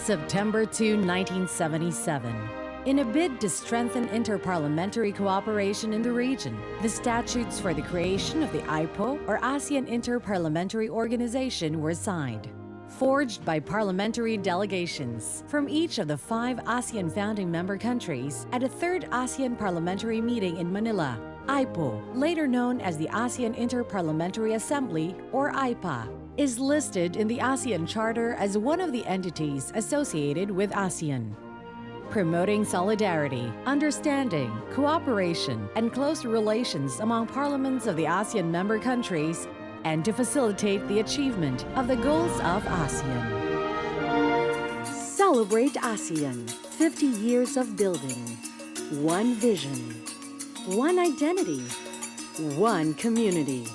September 2, 1977. In a bid to strengthen inter-parliamentary cooperation in the region, the statutes for the creation of the AIPO, or ASEAN Inter-Parliamentary Organization, were signed. Forged by parliamentary delegations from each of the 5 ASEAN founding member countries at a 3rd ASEAN Parliamentary Meeting in Manila, AIPO, later known as the ASEAN Inter-Parliamentary Assembly, or AIPA, is listed in the ASEAN Charter as one of the entities associated with ASEAN. Promoting solidarity, understanding, cooperation, and close relations among parliaments of the ASEAN member countries, and to facilitate the achievement of the goals of ASEAN. Celebrate ASEAN, 50 years of building. One vision, one identity, one community.